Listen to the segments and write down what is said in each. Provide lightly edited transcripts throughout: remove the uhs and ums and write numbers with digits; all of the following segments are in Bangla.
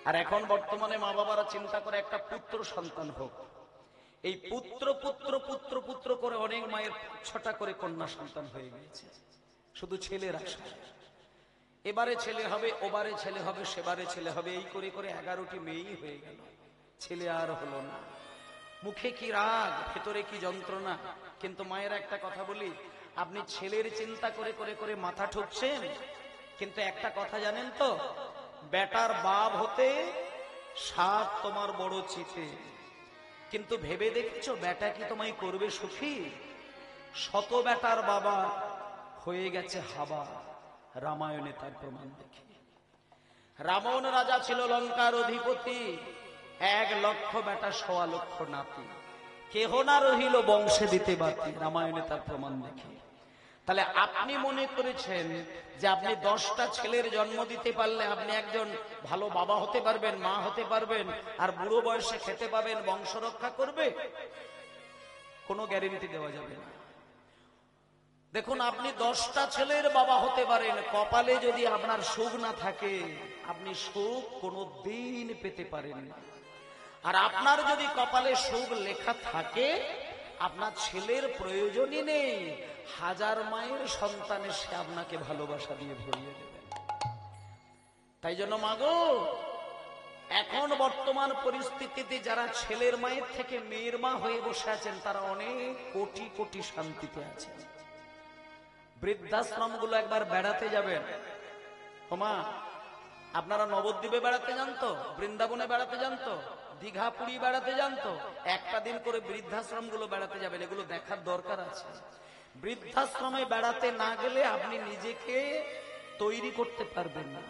আর এখন বর্তমানে মা বাবারা চিন্তা করে একটা পুত্র সন্তান হোক। এই পুত্র পুত্র পুত্র পুত্র করে অনেক মায়ের 6টা করে কন্যা সন্তান হয়ে গেছে, শুধু ছেলের আশা। এবারে ছেলে হবে, ওবারে ছেলে হবে, সেবারে ছেলে হবে, এই করে করে 11টি মেয়েই হয়ে গেল, ছেলে আর হলো না। মুখে কি রাগ, ভেতরে কি যন্ত্রণা। কিন্তু মায়ের একটা কথা বলি, আপনি ছেলের চিন্তা করে করে করে মাথা ঠুকছেন, কিন্তু একটা কথা জানেন তো, বেটার বাপ হতে সাত তোমার বড় চিতে। কিন্তু ভেবে দেখছো বেটা কি তোমায় করবে সুখী? শত বেটার বাবা হয়ে গেছে হাবা, রামায়ণে তার প্রমাণ দেখি। রাবণ রাজা ছিল লঙ্কার অধিপতি, 1 লক্ষ বেটা 1.25 লক্ষ নাতি, কেহ না রহিল বংশে দিতে বাতি, রামায়ণে তার প্রমাণ দেখি। তাহলে আপনি মনে করেছেন যে আপনি 10টা ছেলের জন্ম দিতে পারলে আপনি একজন ভালো বাবা হতে পারবেন, মা হতে পারবেন, আর বুড়ো বয়সে খেতে পাবেন, বংশ রক্ষা করবে? কোনো গ্যারেন্টি দেওয়া যাবে না। দেখুন, আপনি 10টা ছেলের বাবা হতে পারেন, কপালে যদি আপনার সুখ না থাকে আপনি সুখ কোনো দিন পেতে পারেন না। আর আপনার যদি কপালে সুখ লেখা থাকে, আপনার ছেলের প্রয়োজনই নেই, 1000 মায়ের সন্তান এসে আপনাকে ভালোবাসা দিয়ে ভরিয়ে দেবে। তাই জন্য মাগো, এখন বর্তমান পরিস্থিতিতে যারা ছেলের মায়ের থেকে মেয়ের মা হয়ে বসে আছেন, তারা অনেক কোটি কোটি শান্তিতে আছেন। বৃদ্ধাশ্রমগুলো একবার বেড়াতে যাবেন। ওমা, আপনারা নবদ্বীপে বেড়াতে যান তো, বৃন্দাবনে বেড়াতে যান তো, দীঘা পুরী বেড়াতে যান তো, একটা দিন করে বৃদ্ধাশ্রমগুলো বেড়াতে যাবেন, এগুলো দেখার দরকার আছে। বৃদ্ধাশ্রমে বেড়াতে না গেলে আপনি নিজেকে তৈরি করতে পারবেন না।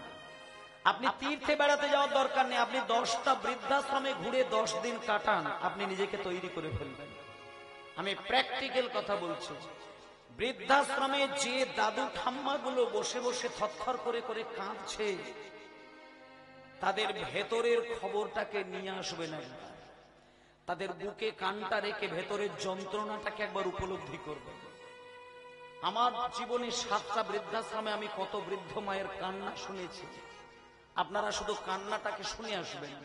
আপনি তীর্থে বেড়াতে যাওয়ার দরকার নেই, আপনি 10টা বৃদ্ধাশ্রমে ঘুরে 10 দিন কাটান, আপনি নিজেকে তৈরি করে ফেলবেন। আমি প্র্যাকটিক্যাল কথা বলছি। বৃদ্ধাশ্রমে যে দাদু ঠাম্মা গুলো বসে বসে থরথর করে করে কাঁদছে, তাদের ভেতরের খবরটাকে নিয়ে আসবেন একবার, তাদের বুকে কানটা রেখে ভেতরের যন্ত্রণাটাকে একবার উপলব্ধি করবেন। আমার জীবনে 7টা বৃদ্ধাশ্রমে আমি কত বৃদ্ধ মায়ের কান্না শুনেছি, আপনারা শুধু কান্নাটাকে শুনে আসবেন।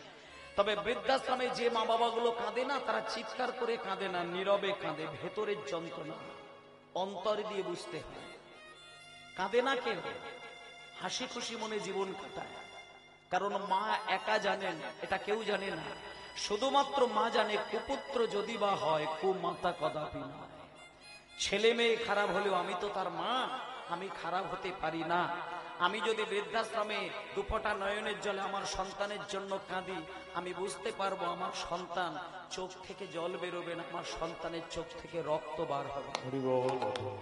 তবে বৃদ্ধাশ্রমে যে মা বাবাগুলো কাঁদে না, তারা চিৎকার করে কাঁদে না, নীরবে কাঁদে, ভেতরের যন্ত্রণা অন্তর দিয়ে বুঝতে হয়। কাঁদে না কেন? হাসি খুশি মনে জীবন কাটায়। কারণ মা একা জানেন, এটা কেউ জানে না, শুধুমাত্র মা জানে কুপুত্র যদি বা হয় কুমাতা কদাপি নয়। ছেলে মেয়ে খারাপ হলেও আমি তো তার মা, আমি খারাপ হতে পারি না। আমি যদি বৃদ্ধাশ্রমে দুফোঁটা নয়নের জলে আমার সন্তানের জন্য কাঁদি, আমি বুঝতে পারবো আমার সন্তান চোখ থেকে জল বেরোবে না, আমার সন্তানের চোখ থেকে রক্ত বার হবে।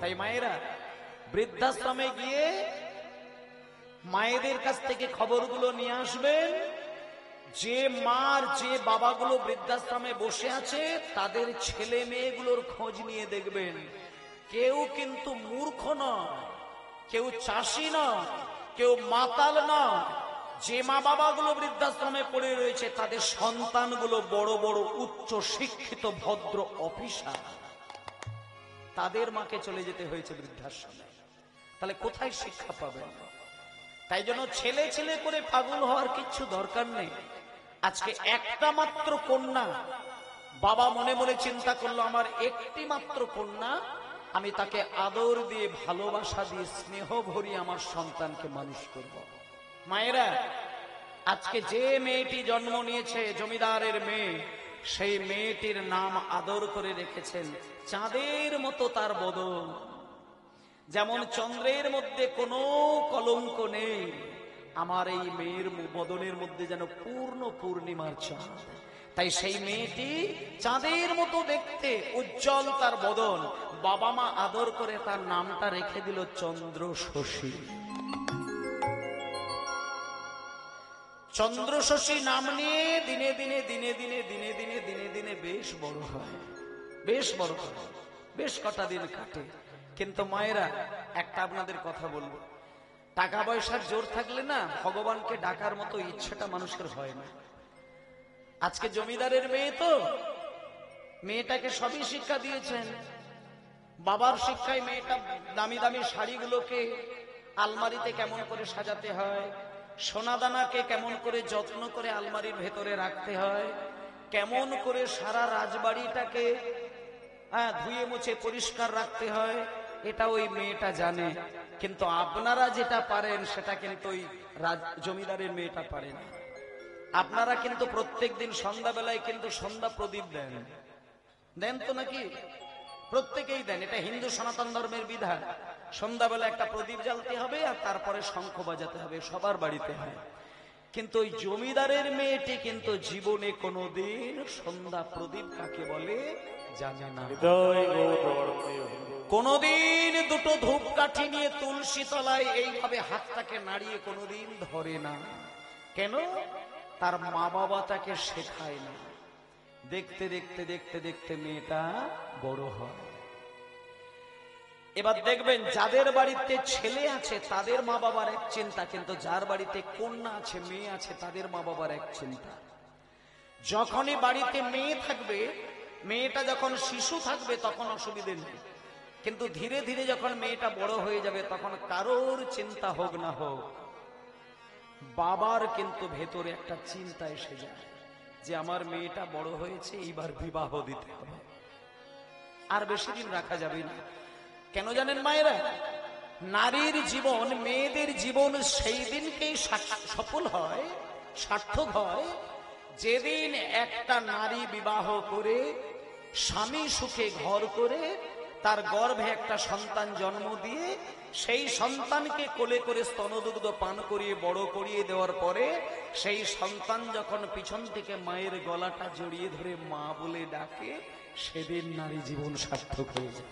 তাই মায়েরা, বৃদ্ধাশ্রমে গিয়ে মায়েদের কাছ থেকে খবরগুলো নিয়ে আসবেন। যে মার যে বাবাগুলো বৃদ্ধাশ্রমে বসে আছে, তাদের ছেলে মেয়েগুলোর খোঁজ নিয়ে দেখবেন। কেউ কিন্তু মূর্খ নয়, কেউ চাষি নয়, কেউ মাতাল নয়। যে মা বাবাগুলো বৃদ্ধাশ্রমে পড়ে রয়েছে, তাদের সন্তানগুলো বড় বড় উচ্চ শিক্ষিত ভদ্র অফিসার, তাদের মাকে চলে যেতে হয়েছে বৃদ্ধাশ্রমে। তাহলে কোথায় শিক্ষা পাবেন? তাই জন্য ছেলে ছেলে করে পাগল হওয়ার কিচ্ছু দরকার নেই। আজকে একটা মাত্র কন্যা, বাবা মনে মনে চিন্তা করলো আমার একটি মাত্র কন্যা, আমি তাকে আদর দিয়ে ভালোবাসা দিয়ে স্নেহ ভরিয়ে আমার সন্তানকে মানুষ করব। মায়েরা, আজকে যে মেয়েটি জন্ম নিয়েছে জমিদারের মেয়ে, সেই মেয়েটির নাম আদর করে রেখেছেন চাঁদের মতো তার বদন। যেমন চন্দ্রের মধ্যে কোনো কলঙ্ক নেই, আমার এই মেয়ের বদনের মধ্যে যেন পূর্ণ পূর্ণিমার চাঁদ। তাই সেই মেয়েটি চাঁদের মতো দেখতে, উজ্জ্বল তার বদন। বাবা মা আদর করে তার নামটা রেখে দিল চন্দ্র শশী। চন্দ্র শশী নাম নিয়ে দিনে দিনে দিনে দিনে দিনে দিনে দিনে দিনে বেশ বড় হয়, বেশ বড় হয়, বেশ কটা দিন কাটে। কিন্তু মায়েরা, একটা আপনাদের কথা বলবো, টাকা পয়সার জোর থাকলে না ভগবানকে ডাকার মতো ইচ্ছাটা মানুষের হয় না। আজকে জমিদারের মেয়ে তো, মেয়েটাকে সবই শিক্ষা দিয়েছেন। বাবার শিক্ষায় মেয়েটা দামি দামি শাড়িগুলোকে আলমারিতে কেমন করে সাজাতে হয়, সোনাদানাকে কেমন করে যত্ন করে আলমারির ভেতরে রাখতে হয়, কেমন করে সারা রাজবাড়িটাকে ধুয়ে মুছে পরিষ্কার রাখতে হয়, এটা ওই মেয়েটা জানে। কিন্তু আপনারা যেটা পারেন সেটা কিন্তু ওই জমিদারের মেয়েটা পারে না। আপনারা কিন্তু প্রত্যেকদিন সন্ধ্যাবেলায় কিন্তু সন্ধ্যা প্রদীপ দেন, দেন তো নাকি? প্রত্যেকেই দেন, এটা হিন্দু সনাতন ধর্মের বিধান। সন্ধ্যাবেলা একটা প্রদীপ জ্বালতে হবে আর তারপরে শঙ্খ বাজাতে হবে, সবার বাড়িতে হয়। কিন্তু ওই জমিদারের মেয়েটি কিন্তু জীবনে কোনোদিন সন্ধ্যা প্রদীপ কাকে বলে জানে না। কোনোদিন দুটো ধূপকাঠি নিয়ে তুলসী তলায় এইভাবে হাতটাকে নাড়িয়ে কোনোদিন ধরে না। কেন? তার মা বাবা তাকে শেখায় না। দেখতে দেখতে দেখতে দেখতে মেয়েটা বড় হয়। এবার দেখবেন যাদের বাড়িতে ছেলে আছে তাদের মা বাবার এক চিন্তা, কিন্তু যার বাড়িতে কন্যা আছে, মেয়ে আছে, তাদের মা বাবার এক চিন্তা। যখনই বাড়িতে মেয়ে থাকবে, মেয়েটা যখন শিশু থাকবে তখন অসুবিধে নেই, কিন্তু ধীরে ধীরে যখন মেয়েটা বড় হয়ে যাবে তখন কারোর চিন্তা হোক না হোক, বাবার কিন্তু ভেতরে একটা চিন্তা এসে যায় যে আমার মেয়েটা বড় হয়েছে, এইবার বিবাহ দিতে হবে, আর বেশি দিন রাখা যাবে না। কেন জানেন মায়েরা? নারীর জীবন, মেয়েদের জীবন সেই দিনকেই সফল হয়, সার্থক হয়, যেদিন একটা নারী বিবাহ করে স্বামী সুখে ঘর করে তার গর্ভে একটা সন্তান জন্ম দিয়ে সেই সন্তানকে কোলে করে স্তনদুগ্ধ পান করিয়ে বড় করিয়ে দেওয়ার পরে সেই সন্তান যখন পিছন থেকে মায়ের গলাটা জড়িয়ে ধরে মা বলে ডাকে, সেদিন নারী জীবন সার্থক হয়ে যায়।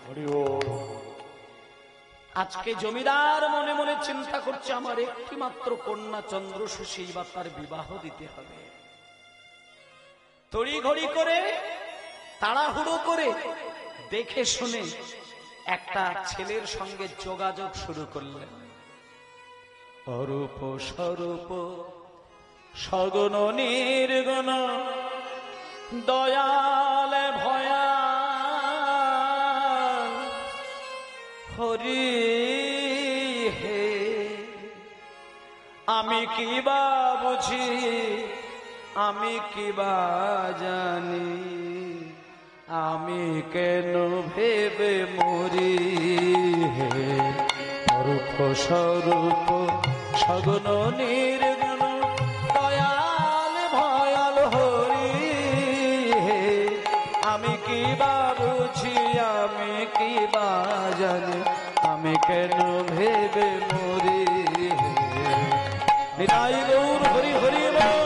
আজকে জমিদার মনে মনে চিন্তা করছে আমার একটি মাত্র কন্যা চন্দ্রশোষী, এবার তার বিবাহ দিতে হবে। তড়িঘড়ি করে তাড়াহুড়ো করে দেখে শুনে একটা ছেলের সঙ্গে যোগাযোগ শুরু করলেন। অরূপ স্বরূপ সগুণ নির্গুণ দয়াল ভয়া হরি হে, আমি কি বা বুঝি, আমি কি বা জানি, আমি কেন ভেবে মরি হে। অরূপ স্বরূপ সগুণ নির্গুণ দয়াল ভয়াল হরি হে, আমি কি বা বুঝি, আমি কি বা জানি, আমি কেন ভেবে মরি হে। নিতাই গৌর হরি হরি বল।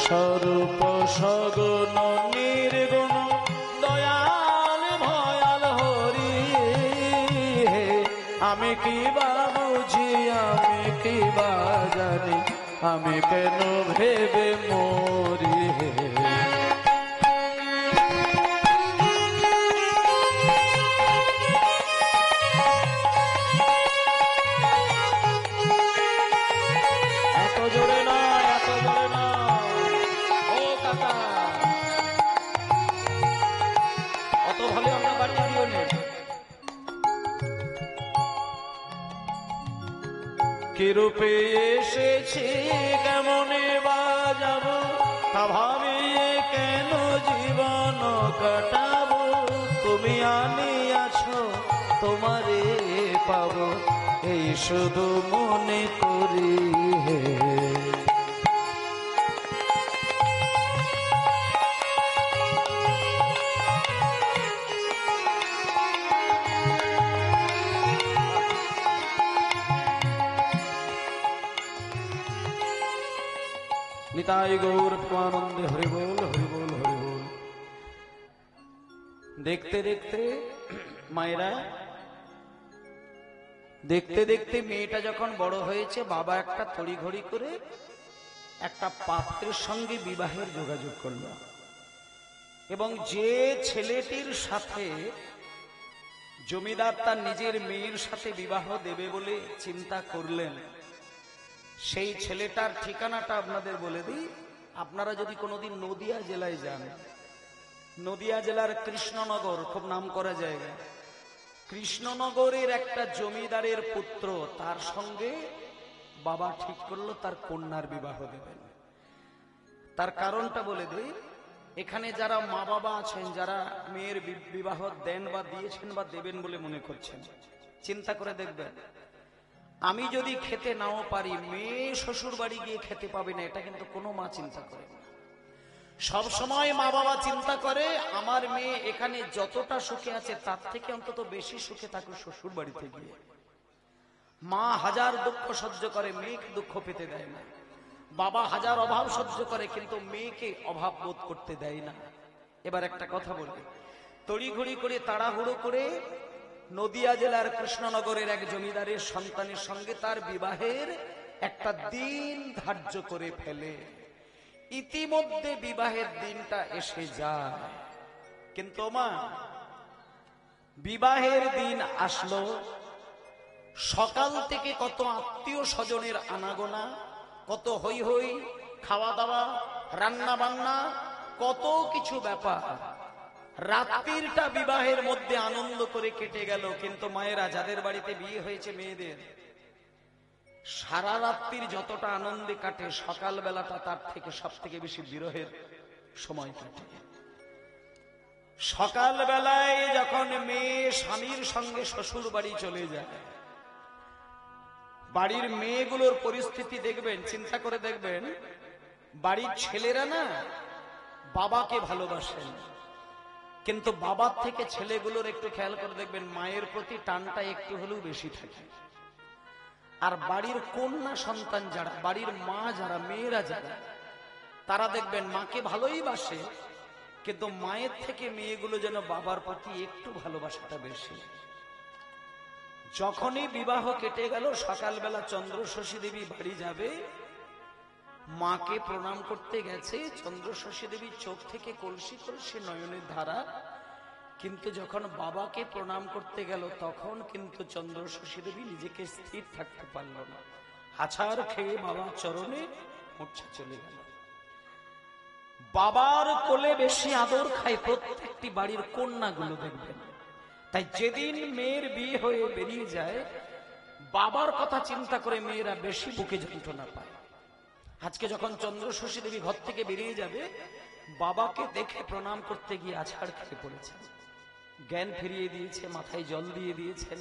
স্বরূপ সগুণ নির্গুণ দয়াল ভয়াল হরি হে, আমি কি বা বুঝি, আমি কি বা জানি, আমি কেন ভেবে মরি হে। এত জোরে না, এত জোরে না, অত ভালো আমরা বাড়ি দিও নে। কি রূপে এসেছি, কেমনে বাজাবো, তা ভাবিয়ে কেন জীবন কাটাবো। তুমি আনিয়াছ তোমারে পাবো, এই শুধু মনে করি হে। নিতাই গৌর প্রেমানন্দে হরি বল, হরি বল, হরি বল। দেখতে দেখতে মায়েরা, দেখতে দেখতে মেয়েটা যখন বড় হয়েছে, বাবা একটা তড়িঘড়ি করে একটা পাত্রের সঙ্গে বিবাহের যোগাযোগ করল, এবং যে ছেলেটির সাথে জমিদার তার নিজের মেয়ের সাথে বিবাহ দেবে বলে চিন্তা করলেন, সেই ছেলেটার ঠিকানাটা আপনাদের বলে দিই। আপনারা যদি কোনোদিন নদিয়া জেলায় যান, নদিয়া জেলার কৃষ্ণনগর খুব নাম করা জায়গা, কৃষ্ণনগরের একটা জমিদারের পুত্র, তার সঙ্গে বাবা ঠিক করলো তার কন্যার বিবাহ দেবেন। তার কারণটা বলে দিই। এখানে যারা মা বাবা আছেন, যারা মেয়ের বিবাহ দেন বা দিয়েছেন বা দেবেন বলে মনে করছেন, চিন্তা করে দেখবেন, আমি যদি খেতে নাও পারি, মেয়ে শ্বশুর বাড়ি গিয়ে খেতে পাবে না, এটা কিন্তু কোনো মা চিন্তা করে না। সব সময় মা বাবা চিন্তা করে আমার মেয়ে এখানে যতটা সুখে আছে তার থেকে অন্তত বেশি সুখে থাকুক শ্বশুর বাড়িতে গিয়ে। মা হাজার দুঃখ সহ্য করে, মেয়েকে দুঃখ পেতে দেয় না। বাবা হাজার অভাব সহ্য করে, কিন্তু মেয়েকে অভাব বোধ করতে দেয় না। এবার একটা কথা বলি, তড়িঘড়ি করে তাড়াহুড়ো করে নদিয়া জেলার কৃষ্ণনগরের এক জমিদারের সন্তানের সঙ্গে তার বিবাহের একটা দিন ধার্য করে ফেলে। ইতিমধ্যে বিবাহের দিনটা এসে যায়, কিন্তু মা বিবাহের দিন আসলো, সকাল থেকে কত আত্মীয় স্বজনের আনাগোনা, কত হই হই, খাওয়া দাওয়া, রান্না বান্না, কত কিছু ব্যাপার। রাত্রিটা বিবাহের মধ্যে আনন্দ করে কেটে গেল। কিন্তু মায়েরা, যাদের বাড়িতে বিয়ে হয়েছে মেয়েদের, সারা রাত্রির যতটা আনন্দে কাটে, সকাল বেলাটা তার থেকে সব থেকে বেশি বিরহের সময় কাটে। সকাল বেলায় যখন মেয়ে স্বামীর সঙ্গে শ্বশুর বাড়ি চলে যায়, বাড়ির মেয়েগুলোর পরিস্থিতি দেখবেন, চিন্তা করে দেখবেন, বাড়ির ছেলেরা না বাবাকে ভালোবাসেন, কিন্তু বাবার থেকে ছেলেগুলোর একটু খেয়াল করে দেখবেন মায়ের প্রতি টানটা একটু হলেও বেশি থাকে। আর বাড়ির কন্যা সন্তান যারা, বাড়ির মা যারা, মেয়েরা যারা, তারা দেখবেন মাকে ভালোই বাসে, কিন্তু মায়ের থেকে মেয়েগুলো যেন বাবার প্রতি একটু ভালোবাসাটা বেশি। যখনই বিবাহ কেটে গেল, সকালবেলা চন্দ্রশশী দেবী বাড়ি যাবে, মাকে প্রণাম করতে গেছে, চন্দ্রশশী দেবীর চোখ থেকে কলসি কলসি নয়নের ধারা। কিন্তু যখন বাবাকে প্রণাম করতে গেল, তখন কিন্তু চন্দ্রশশী দেবী নিজেকে স্থির থাকতে পারল না, আছাড় খেয়ে বাবার চরণে মূর্ছা চলে গেল। বাবার কোলে বেশি আদর খায় প্রত্যেকটি বাড়ির কন্যাগুলো দেখবেন। তাই যেদিন মেয়ের বিয়ে হয়ে বেরিয়ে যায়, বাবার কথা চিন্তা করে মেয়েরা বেশি বুকে যন্ত্রণা পায়। আজকে যখন চন্দ্রশশী দেবী ঘর থেকে বেরিয়ে যাবে, বাবাকে দেখে প্রণাম করতে গিয়ে আছাড় খেয়ে পড়েছেন, জ্ঞান ফিরিয়ে দিয়েছে, মাথায় জল দিয়ে দিয়েছেন,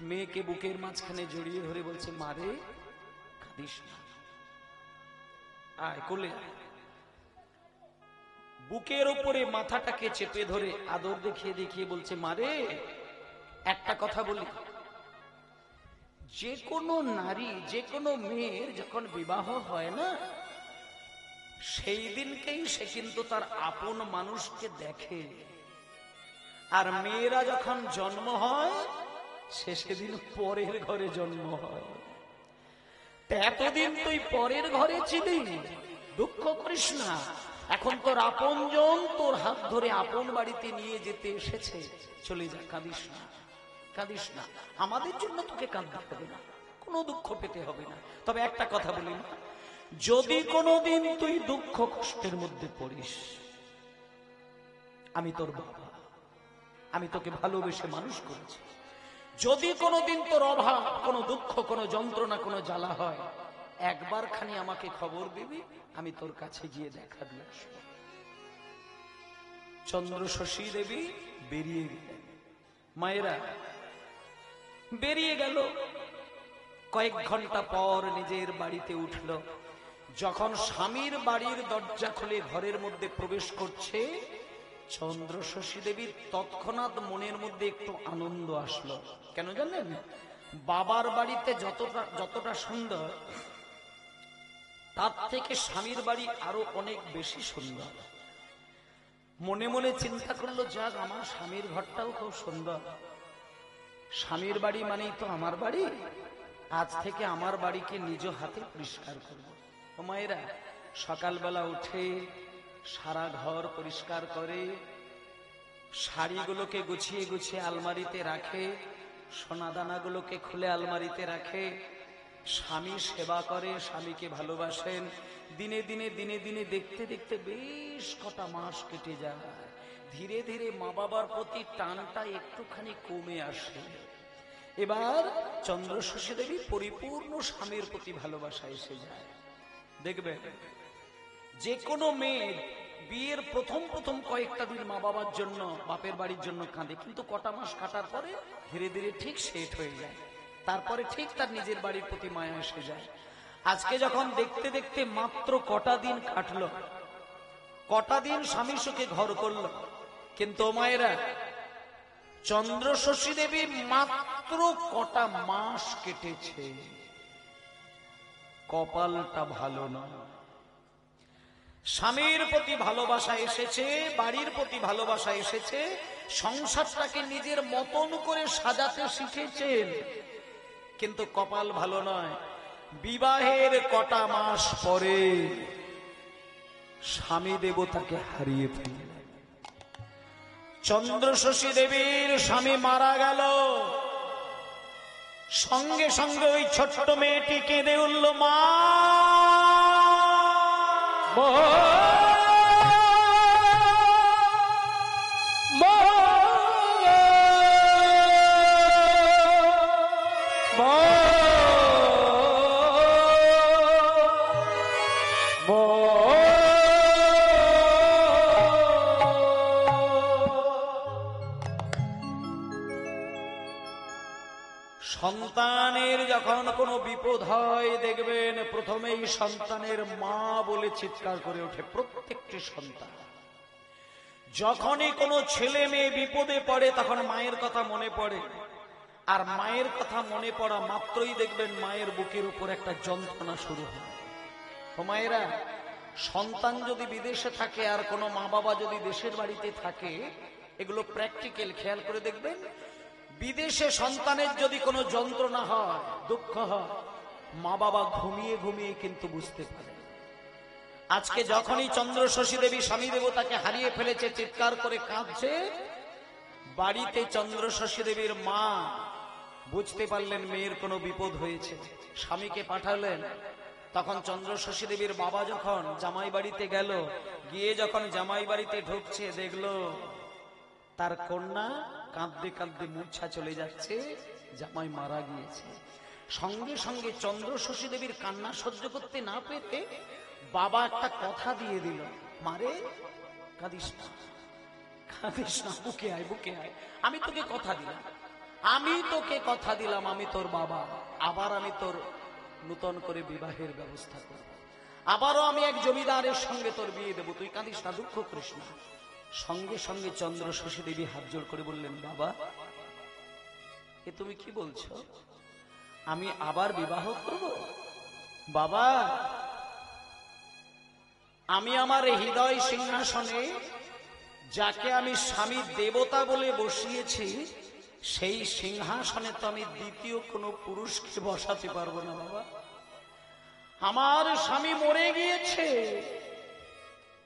মেয়েকে বুকের মাঝখানে জড়িয়ে ধরে বলছে, মারে কাঁদিস না, আয় কোলে আয়। বুকের উপরে মাথাটাকে চেপে ধরে আদর দেখিয়ে দেখিয়ে বলছে, মারে একটা কথা বলি, যে কোনো নারী, যে কোনো মেয়ের যখন বিবাহ হয় না, সেই দিনকেই সে কিন্তু তার আপন মানুষকে দেখে। আর মেয়েরা যখন জন্ম হয়, সে সেদিন পরের ঘরে জন্ম হয়। এতদিন তুই পরের ঘরে ছিলি, দুঃখ করিস না, এখন তোর আপনজন তোর হাত ধরে আপন বাড়িতে নিয়ে যেতে এসেছে, চলে যা, কাঁদিস না, কাঁদিস না, আমাদের জন্য তোকে কাঁদতে হবে না, কোনো দুঃখ পেতে হবে না। তবে একটা কথা বলি, যদি কোনোদিন তুই দুঃখ কষ্টের মধ্যে পড়িস, আমি তোর বাবা, আমি তোকে ভালোবেসে মানুষ করেছি, যদি কোনোদিন তোর অভাব, কোনো দুঃখ, কোনো যন্ত্রণা, কোনো জ্বালা হয়, একবার খানি আমাকে খবর দিবি, আমি তোর কাছে গিয়ে দেখা দিয়ে আসবো। চন্দ্রশশী দেবী বেরিয়ে গেলেন। মায়েরা বেরিয়ে গেল, কয়েক ঘন্টা পর নিজের বাড়িতে উঠল। যখন স্বামীর বাড়ির দরজা খুলে ঘরের মধ্যে প্রবেশ করছে, চন্দ্রশশী দেবীর তৎক্ষণাৎ মনের মধ্যে একটু আনন্দ আসলো। কেন জানেন? বাবার বাড়িতে যতটা সুন্দর, তার থেকে স্বামীর বাড়ি আরো অনেক বেশি সুন্দর। মনে মনে চিন্তা করলো, যাক, আমার স্বামীর ঘরটাও খুব সুন্দর, স্বামীর বাড়ি মানেই তো আমার বাড়ি, আজ থেকে আমার বাড়িকে নিজ হাতে পরিষ্কার করব। ও মায়েরা, সকালবেলা উঠে সারা ঘর পরিষ্কার করে, শাড়িগুলোকে গুছিয়ে গুছিয়ে আলমারিতে রাখে, সোনাদানাগুলোকে খুলে আলমারিতে রাখে, স্বামী সেবা করে, স্বামীকে ভালোবাসেন। দিনে দিনে দিনে দিনে দেখতে দেখতে বেশ কটা মাস কেটে যায়। ধীরে ধীরে মা বাবার প্রতি টানটা একটুখানি কমে আসে। এবার চন্দ্রশশী দেবী পরিপূর্ণ স্বামীর প্রতি ভালোবাসা এসে যায়। দেখবেন যে কোনো মেয়ে বিয়ের প্রথম প্রথম কয়েকটা দিন মা বাবার জন্য, বাপের বাড়ির জন্য কাঁদে, কিন্তু কটা মাস কাটার পরে ধীরে ধীরে ঠিক সেট হয়ে যায়। তারপরে ঠিক তার নিজের বাড়ির প্রতি মায়া এসে যায়। আজকে যখন দেখতে দেখতে মাত্র কটা দিন কাটলো, কটা দিন স্বামী সুখে ঘর করলো, কিন্তু মায়েরা চন্দ্রশশী দেবী মাত্র কটা মাস কেটেছে, কপালটা ভালো না। স্বামীর প্রতি ভালোবাসা এসেছে, বাড়ির প্রতি ভালোবাসা এসেছে, সংসারটাকে নিজের মতন করে সাজাতে শিখেছেন, কিন্তু কপাল ভালো নয়। বিবাহের কটা মাস পরে স্বামী দেবতাকে হারিয়ে ফেললেন। চন্দ্রশশী দেবীর স্বামী মারা গেল, সঙ্গে সঙ্গে ওই ছোট্ট মেয়েটি কেঁদে উঠল, মা সন্তানের যখন কোনো বিপদ হয় দেখবেন প্রথমেই সন্তানের মা বলে চিৎকার করে ওঠে প্রত্যেকটি সন্তান। যখনই কোনো ছেলে মেয়ে বিপদে পড়ে তখন মায়ের কথা মনে পড়ে, আর মায়ের কথা মনে পড়া মাত্রই দেখবেন মায়ের বুকের উপর একটা যন্ত্রণা শুরু হয়। তো মায়েরা, সন্তান যদি বিদেশে থাকে আর কোনো মা বাবা যদি দেশের বাড়িতে থাকে, এগুলো প্র্যাকটিক্যাল, খেয়াল করে দেখবেন। বিদেশে সন্তানের যদি কোনো যন্ত্রণা হয়, দুঃখ হয়, মা বাবা ঘুমিয়ে ঘুমিয়ে কিন্তু বুঝতে পারে। আজকে যখনই চন্দ্রশশী দেবী স্বামী দেবতাকে হারিয়ে ফেলেছে, চিৎকার করে কাঁদছে, বাড়িতে চন্দ্রশশী দেবীর মা বুঝতে পারলেন মেয়ের কোনো বিপদ হয়েছে, স্বামীকে পাঠালেন। তখন চন্দ্রশশী দেবীর বাবা যখন জামাই বাড়িতে গেল, গিয়ে যখন জামাই বাড়িতে ঢুকছে, দেখলো তার কন্যা কাঁদতে কাঁদতে মূর্ছা চলে যাচ্ছে, জামাই মারা গিয়েছে। সঙ্গে সঙ্গে চন্দ্রশশী দেবীর কান্না সহ্য করতে না পেরে বাবা একটা কথা দিয়ে দিল, মারে কাঁদিস না, কাঁদিস না, বুকে আয়, বুকে আয়, আমি তোকে কথা দিলাম, আমি তোকে কথা দিলাম, আমি তোর বাবা, আবার আমি তোর নূতন করে বিবাহের ব্যবস্থা করব, আবারও আমি এক জমিদারের সঙ্গে তোর বিয়ে দেবো, তুই কাঁদিস না, দুঃখ করিস না। সঙ্গে সঙ্গে চন্দ্রশশী দেবী হাত জোড় করে বললেন, বাবা এ তুমি কি বলছো, আমি আবার বিবাহ করব? বাবা, আমি আমার হৃদয় সিংহাসনে যাকে আমি স্বামী দেবতা বলে বসিয়েছি, সেই সিংহাসনে তো আমি দ্বিতীয় কোনো পুরুষকে বসাতে পারবো না বাবা। আমার স্বামী মরে গিয়েছে,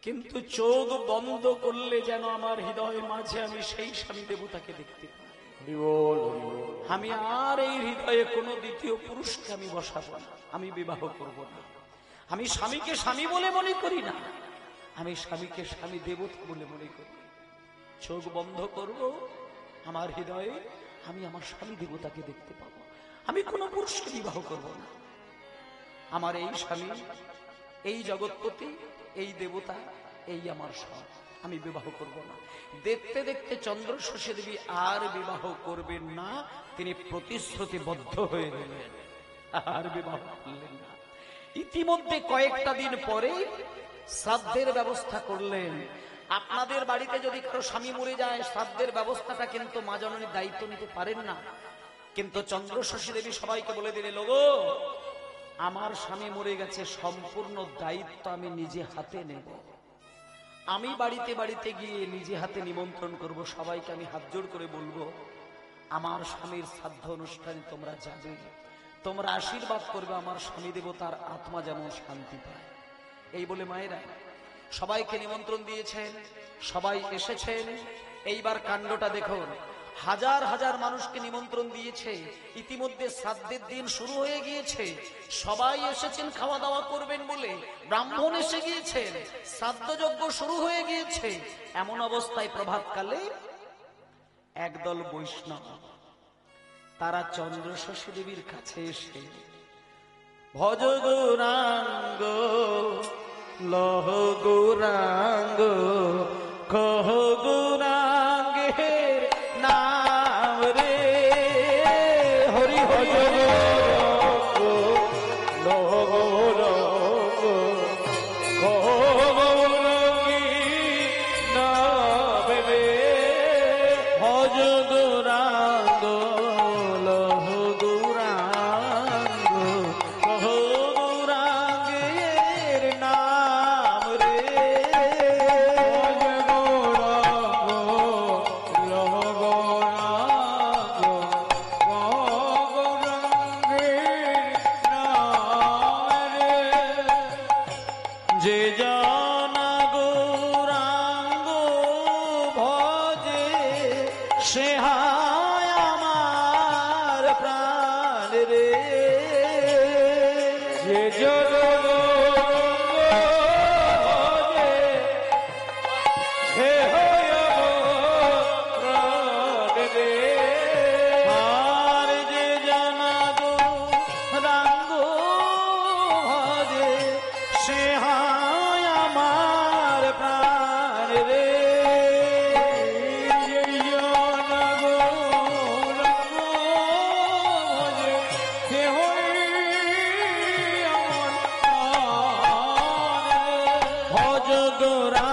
কিন্তু চোখ বন্ধ করলে যেন আমার হৃদয়ের মাঝে আমি সেই স্বামী দেবতাকে দেখতে পাই। আমি আর এই হৃদয়ে কোনো দ্বিতীয় পুরুষকে আমি বসাবো না, আমি বিবাহ করব না। আমি স্বামীকে স্বামী বলে মনে করি না, আমি স্বামীকে স্বামী দেবতা বলে মনে করি। চোখ বন্ধ করব, আমার হৃদয়ে আমি আমার স্বামী দেবতাকে দেখতে পাবো, আমি কোনো পুরুষকে বিবাহ করব না। আমার এই স্বামী, এই জগৎপতি, এই দেবতা, এই আমার সব, আমি বিবাহ করব না। দেখতে দেখতে চন্দ্রশশী দেবী আর বিবাহ করবেন না, তিনি প্রতিশ্রুতিবদ্ধ হয়ে গেলেন, আর বিবাহ করলেন না। ইতিমধ্যে কয়েকটা দিন পরে শ্রাদ্ধের ব্যবস্থা করলেন। আপনাদের বাড়িতে যদি কারো স্বামী মরে যায়, শ্রাদ্ধের ব্যবস্থাটা কিন্তু মা জননীর দায়িত্ব নিতে পারেন না, কিন্তু চন্দ্রশশী দেবী সবাইকে বলে দিলেন, লোগো আমার স্বামী মরে গেছে, সম্পূর্ণ দায়িত্ব আমি নিজে হাতে নেব। আমি বাড়িতে বাড়িতে গিয়ে নিজে হাতে নিমন্ত্রণ করব, সবাইকে আমি হাত জোড় করে বলবো আমার স্বামীর শ্রাদ্ধ অনুষ্ঠানে তোমরা যাবে, তোমরা আশীর্বাদ করবে আমার স্বামী দেবতার আত্মা যেমন শান্তি পায়। এই বলে মায়েরা সবাইকে নিমন্ত্রণ দিয়েছেন, সবাই এসেছেন। এইবার কাণ্ডটা দেখুন, হাজার হাজার মানুষকে নিমন্ত্রণ দিয়েছে। ইতিমধ্যে শ্রাদ্ধের দিন শুরু হয়ে গিয়েছে, সবাই এসেছেন খাওয়া দাওয়া করবেন বলে, ব্রাহ্মণ এসে গিয়েছেন, শ্রাদ্ধযজ্ঞ শুরু হয়ে গিয়েছে। এমন অবস্থায় প্রভাতকালে একদল বৈষ্ণব তারা চন্দ্রশশী দেবীর কাছে এসে ভজ গৌরাঙ্গ লহ গৌরাঙ্গ কহ গৌরাঙ্গের নাম রে, হরি হরি গৌরাঙ্গ লহ গৌরাঙ্গ কহ গৌরাঙ্গীর নাম রে, ভজ গৌরাঙ্গ লহ গৌরাঙ্গ কহ গৌরাঙ্গের নাম রে, যে জানা গৌরাঙ্গ ভজে সে হায় আমার প্রাণ রে, যে জন ভজে সে হায় আমার প্রাণ রে, আর যে জানা গৌরাঙ্গ ভজে সে হায় আমার প্রাণ রে, ভজ গৌরাঙ্গ